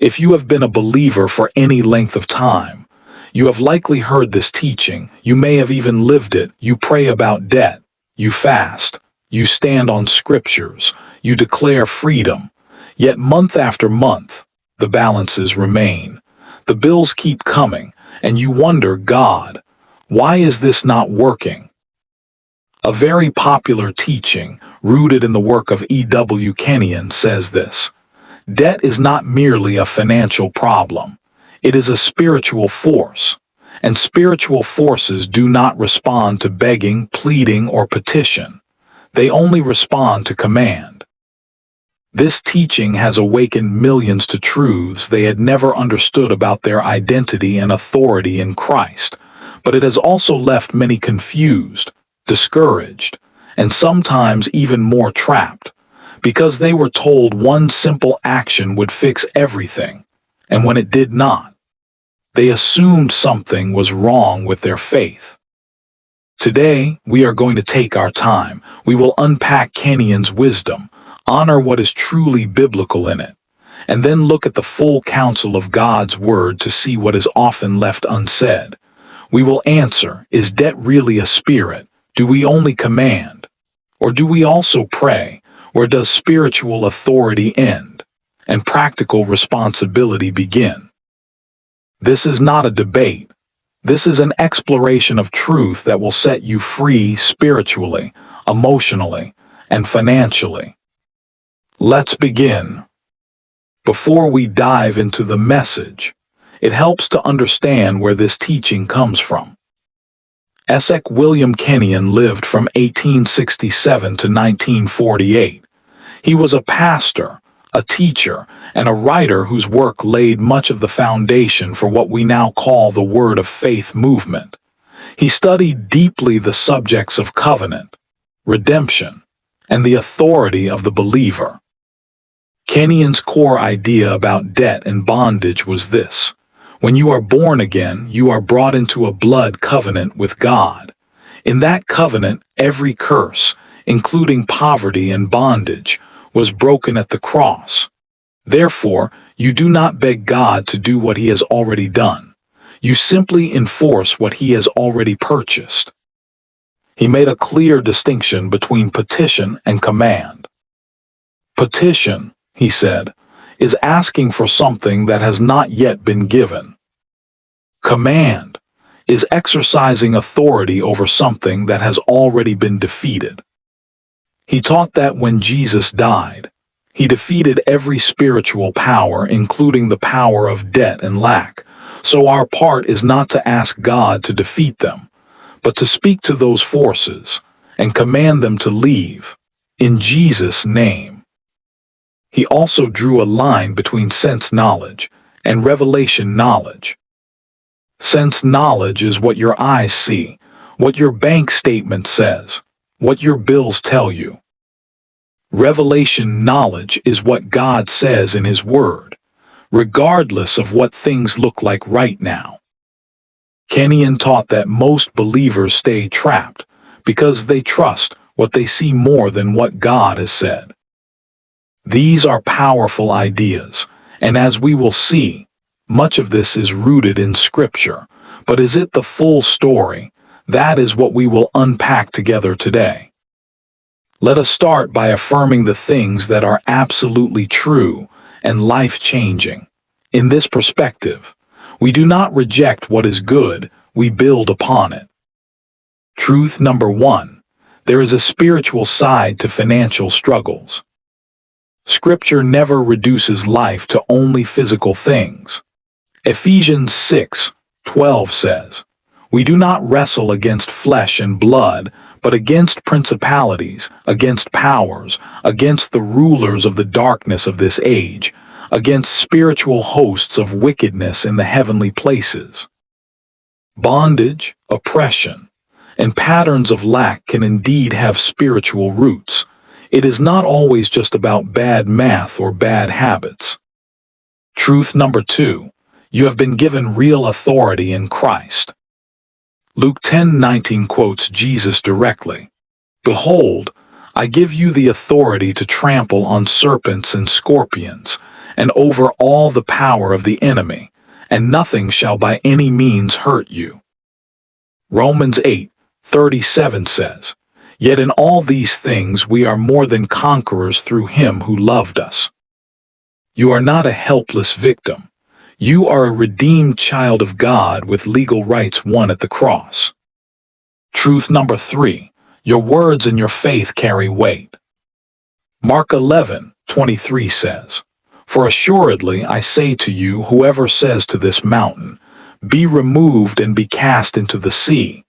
If you have been a believer for any length of time, you have likely heard this teaching. You may have even lived it. You pray about debt. You fast. You stand on scriptures. You declare freedom. Yet month after month, the balances remain. The bills keep coming, and you wonder, God, why is this not working? A very popular teaching, rooted in the work of Kenyon, says this: debt is not merely a financial problem. It is a spiritual force, and spiritual forces do not respond to begging, pleading, or petition. They only respond to command. This teaching has awakened millions to truths they had never understood about their identity and authority in Christ, but it has also left many confused, discouraged, and sometimes even more trapped, because they were told one simple action would fix everything, and when it did not, they assumed something was wrong with their faith. Today, we are going to take our time. We will unpack Kenyon's wisdom, honor what is truly biblical in it, and then look at the full counsel of God's Word to see what is often left unsaid. We will answer, is debt really a spirit? Do we only command? Or do we also pray? Where does spiritual authority end and practical responsibility begin? This is not a debate. This is an exploration of truth that will set you free spiritually, emotionally, and financially. Let's begin. Before we dive into the message, it helps to understand where this teaching comes from. William Kenyon lived from 1867 to 1948. He was a pastor, a teacher, and a writer whose work laid much of the foundation for what we now call the Word of Faith movement. He studied deeply the subjects of covenant, redemption, and the authority of the believer. Kenyon's core idea about debt and bondage was this: when you are born again, you are brought into a blood covenant with God. In that covenant, every curse, including poverty and bondage, was broken at the cross. Therefore, you do not beg God to do what He has already done. You simply enforce what He has already purchased. He made a clear distinction between petition and command. Petition, he said, is asking for something that has not yet been given. Command is exercising authority over something that has already been defeated. He taught that when Jesus died, He defeated every spiritual power, including the power of debt and lack. So our part is not to ask God to defeat them, but to speak to those forces and command them to leave, in Jesus' name. He also drew a line between sense knowledge and revelation knowledge. Sense knowledge is what your eyes see, what your bank statement says, what your bills tell you. Revelation knowledge is what God says in His Word, regardless of what things look like right now. Kenyon taught that most believers stay trapped because they trust what they see more than what God has said. These are powerful ideas, and as we will see, much of this is rooted in Scripture. But is it the full story? That is what we will unpack together today. Let us start by affirming the things that are absolutely true and life-changing. In this perspective, we do not reject what is good, we build upon it. Truth number 1. There is a spiritual side to financial struggles. Scripture never reduces life to only physical things. Ephesians 6:12 says, "We do not wrestle against flesh and blood, but against principalities, against powers, against the rulers of the darkness of this age, against spiritual hosts of wickedness in the heavenly places." Bondage, oppression, and patterns of lack can indeed have spiritual roots. It is not always just about bad math or bad habits. Truth number 2. You have been given real authority in Christ. Luke 10:19 quotes Jesus directly. "Behold, I give you the authority to trample on serpents and scorpions, and over all the power of the enemy, and nothing shall by any means hurt you. Romans 8:37 says, "Yet in all these things we are more than conquerors through him who loved us." You are not a helpless victim. You are a redeemed child of God with legal rights won at the cross. Truth number 3. Your words and your faith carry weight. Mark 11:23 says, "For assuredly I say to you, whoever says to this mountain, 'Be removed and be cast into the sea,'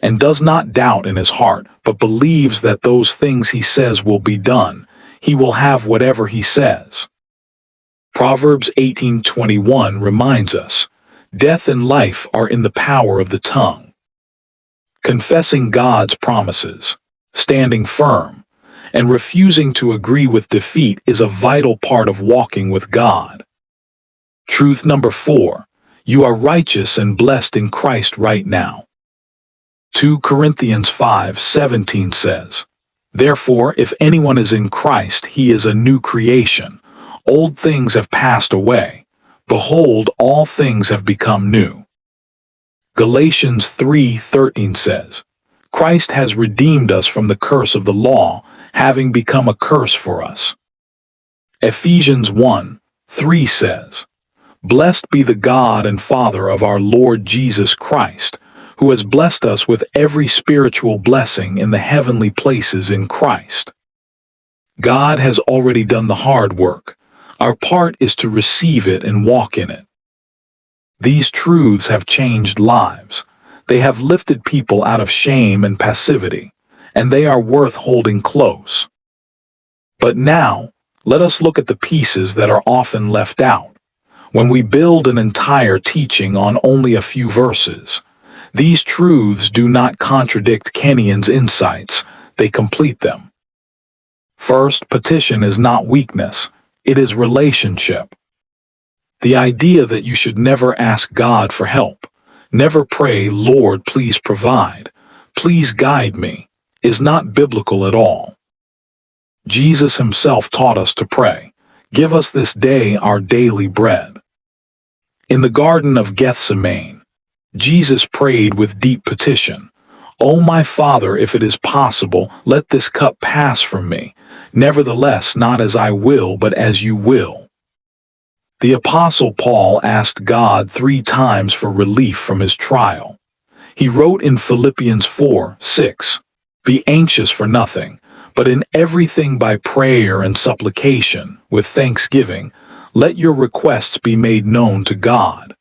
and does not doubt in his heart, but believes that those things he says will be done, he will have whatever he says." Proverbs 18:21 reminds us, "Death and life are in the power of the tongue." Confessing God's promises, standing firm, and refusing to agree with defeat is a vital part of walking with God. Truth number 4. You are righteous and blessed in Christ right now. 2 Corinthians 5:17 says, "Therefore, if anyone is in Christ, he is a new creation. Old things have passed away. Behold, all things have become new." Galatians 3:13 says, "Christ has redeemed us from the curse of the law, having become a curse for us." Ephesians 1:3 says, "Blessed be the God and Father of our Lord Jesus Christ, who has blessed us with every spiritual blessing in the heavenly places in Christ." God has already done the hard work. Our part is to receive it and walk in it. These truths have changed lives. They have lifted people out of shame and passivity, and they are worth holding close. But now, let us look at the pieces that are often left out. When we build an entire teaching on only a few verses, these truths do not contradict Kenyon's insights, they complete them. First, petition is not weakness, it is relationship. The idea that you should never ask God for help, never pray, "Lord, please provide, please guide me," is not biblical at all. Jesus himself taught us to pray, "Give us this day our daily bread." In the Garden of Gethsemane, Jesus prayed with deep petition, "O my Father, if it is possible, let this cup pass from me. Nevertheless, not as I will, but as you will." The Apostle Paul asked God 3 times for relief from his trial. He wrote in Philippians 4:6, "Be anxious for nothing, but in everything by prayer and supplication, with thanksgiving, let your requests be made known to God."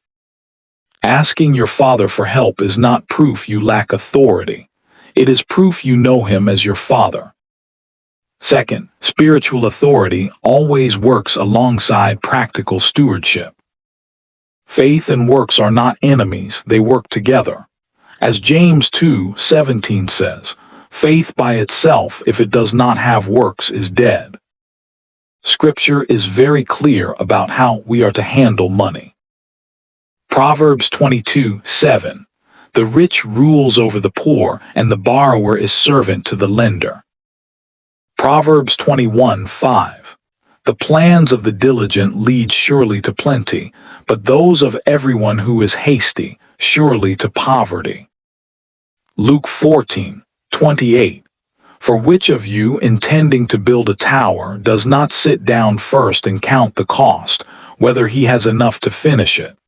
Asking your Father for help is not proof you lack authority. It is proof you know him as your Father. Second, spiritual authority always works alongside practical stewardship. Faith and works are not enemies, they work together. As James 2:17 says, "Faith by itself, if it does not have works, is dead." Scripture is very clear about how we are to handle money. Proverbs 22:7, "The rich rules over the poor, and the borrower is servant to the lender." Proverbs 21:5, "The plans of the diligent lead surely to plenty, but those of everyone who is hasty, surely to poverty." Luke 14:28, "For which of you, intending to build a tower, does not sit down first and count the cost, whether he has enough to finish it?"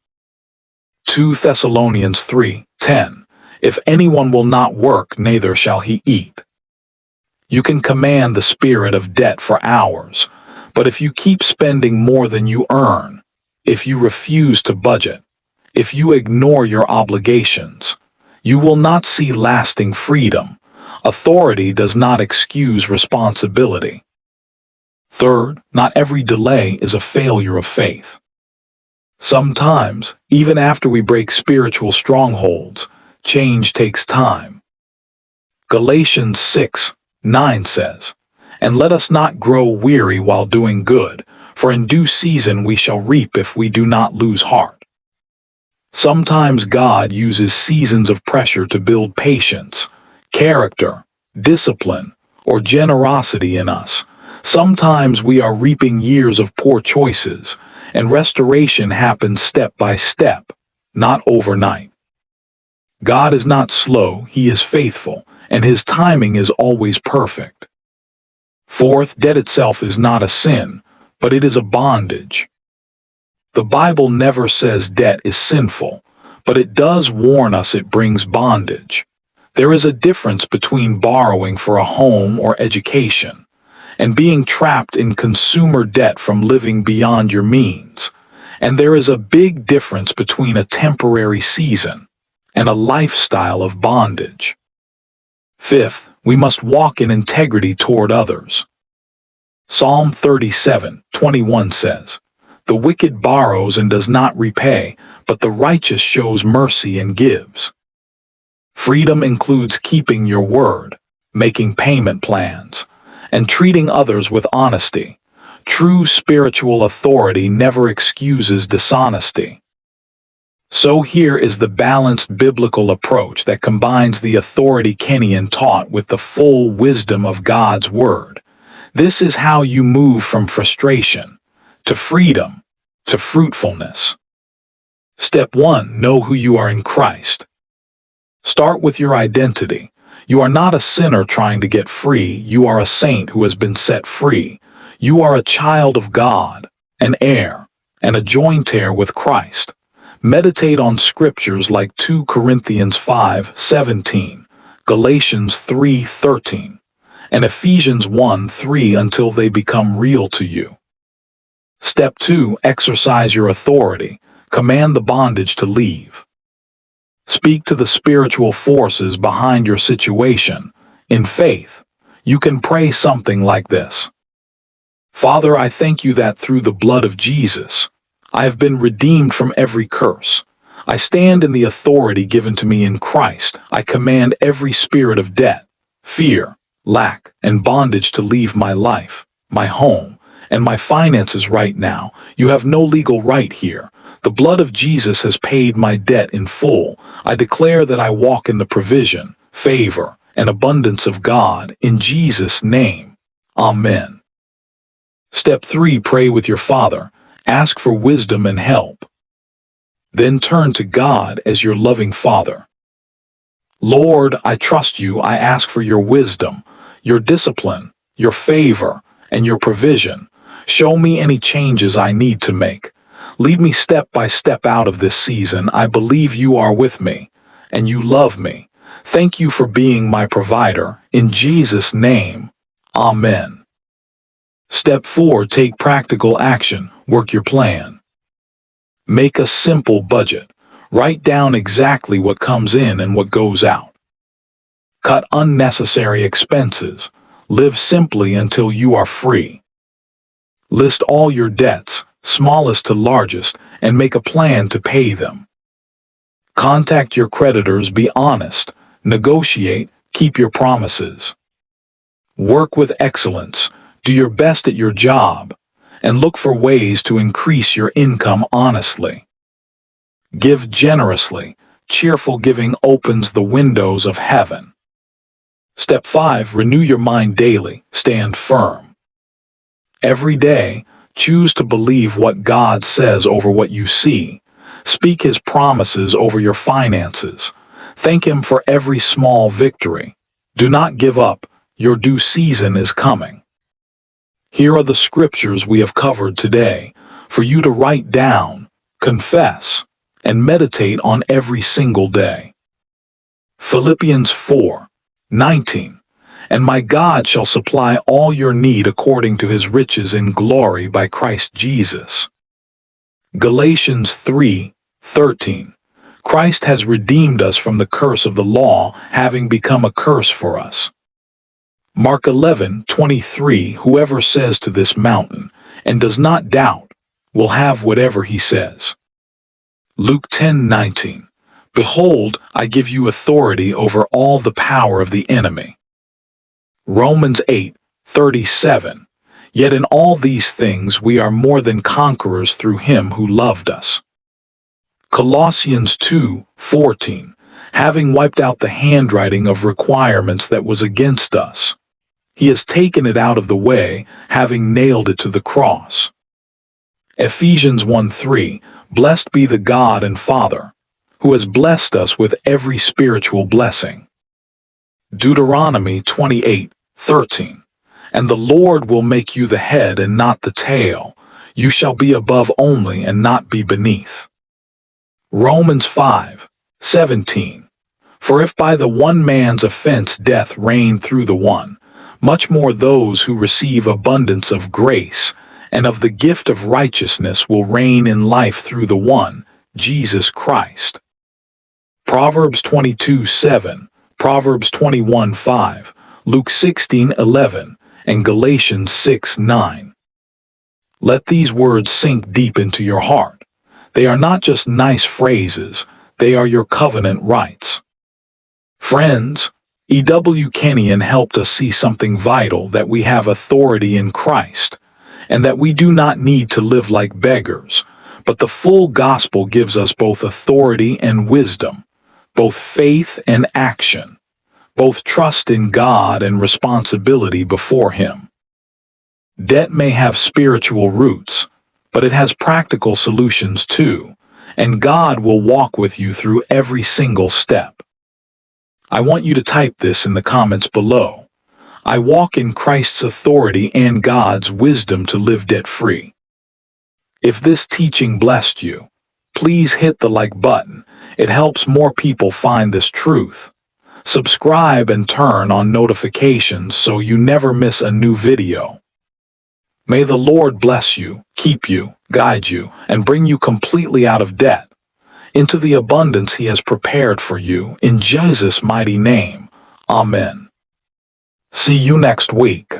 2 Thessalonians 3:10, "If anyone will not work, neither shall he eat." You can command the spirit of debt for hours, but if you keep spending more than you earn, if you refuse to budget, if you ignore your obligations, you will not see lasting freedom. Authority does not excuse responsibility. Third, not every delay is a failure of faith. Sometimes, even after we break spiritual strongholds, change takes time. Galatians 6:9 says, "And let us not grow weary while doing good, for in due season we shall reap if we do not lose heart." Sometimes God uses seasons of pressure to build patience, character, discipline, or generosity in us. Sometimes we are reaping years of poor choices, and restoration happens step by step, not overnight. God is not slow, He is faithful, and His timing is always perfect. Fourth, debt itself is not a sin, but it is a bondage. The Bible never says debt is sinful, but it does warn us it brings bondage. There is a difference between borrowing for a home or education and being trapped in consumer debt from living beyond your means. And there is a big difference between a temporary season and a lifestyle of bondage. Fifth, we must walk in integrity toward others. Psalm 37:21 says, "The wicked borrows and does not repay, but the righteous shows mercy and gives." Freedom includes keeping your word, making payment plans, and treating others with honesty. True spiritual authority never excuses dishonesty. So here is the balanced biblical approach that combines the authority Kenyon taught with the full wisdom of God's Word. This is how you move from frustration to freedom to fruitfulness. Step 1. Know who you are in Christ. Start with your identity. You are not a sinner trying to get free. You are a saint who has been set free. You are a child of God, an heir, and a joint heir with Christ. Meditate on scriptures like 2 Corinthians 5:17, Galatians 3:13, and Ephesians 1:3 until they become real to you. Step 2. Exercise your authority. Command the bondage to leave. Speak to the spiritual forces behind your situation. In faith, you can pray something like this. Father, I thank you that through the blood of Jesus, I have been redeemed from every curse. I stand in the authority given to me in Christ. I command every spirit of debt, fear, lack, and bondage to leave my life, my home, and my finances right now. You have no legal right here. The blood of Jesus has paid my debt in full. I declare that I walk in the provision, favor, and abundance of God in Jesus' name. Amen. Step 3. Pray with your Father. Ask for wisdom and help. Then turn to God as your loving Father. Lord, I trust you. I ask for your wisdom, your discipline, your favor, and your provision. Show me any changes I need to make. Lead me step by step out of this season. I believe you are with me, and you love me. Thank you for being my provider. In Jesus' name, Amen. Step 4. Take practical action. Work your plan. Make a simple budget. Write down exactly what comes in and what goes out. Cut unnecessary expenses. Live simply until you are free. List all your debts, smallest to largest, and make a plan to pay them. Contact your creditors. Be honest. Negotiate. Keep your promises. Work with excellence. Do your best at your job, and look for ways to increase your income honestly. Give generously. Cheerful giving opens the windows of heaven. Step 5. Renew your mind daily. Stand firm. Every day, choose to believe what God says over what you see. Speak His promises over your finances. Thank Him for every small victory. Do not give up. Your due season is coming. Here are the scriptures we have covered today for you to write down, confess, and meditate on every single day. Philippians 4:19, and my God shall supply all your need according to His riches in glory by Christ Jesus. Galatians 3:13, Christ has redeemed us from the curse of the law, having become a curse for us. Mark 11:23, whoever says to this mountain, and does not doubt, will have whatever he says. Luke 10:19, behold, I give you authority over all the power of the enemy. Romans 8:37, yet in all these things we are more than conquerors through Him who loved us. Colossians 2:14, having wiped out the handwriting of requirements that was against us, He has taken it out of the way, having nailed it to the cross. Ephesians 1:3, Blessed be the God and Father, who has blessed us with every spiritual blessing. Deuteronomy 28:13, And the Lord will make you the head and not the tail. You shall be above only and not be beneath. Romans 5:17, For if by the one man's offense death reigned through the one, much more those who receive abundance of grace and of the gift of righteousness will reign in life through the one, Jesus Christ. Proverbs 22:7, Proverbs 21:5, Luke 16:11, and Galatians 6:9. Let these words sink deep into your heart. They are not just nice phrases, they are your covenant rights. Friends, E.W. Kenyon helped us see something vital, that we have authority in Christ, and that we do not need to live like beggars, but the full gospel gives us both authority and wisdom, both faith and action, both trust in God and responsibility before Him. Debt may have spiritual roots, but it has practical solutions too, and God will walk with you through every single step. I want you to type this in the comments below. I walk in Christ's authority and God's wisdom to live debt-free. If this teaching blessed you, please hit the like button. It helps more people find this truth. Subscribe and turn on notifications so you never miss a new video. May the Lord bless you, keep you, guide you, and bring you completely out of debt, into the abundance He has prepared for you, in Jesus' mighty name. Amen. See you next week.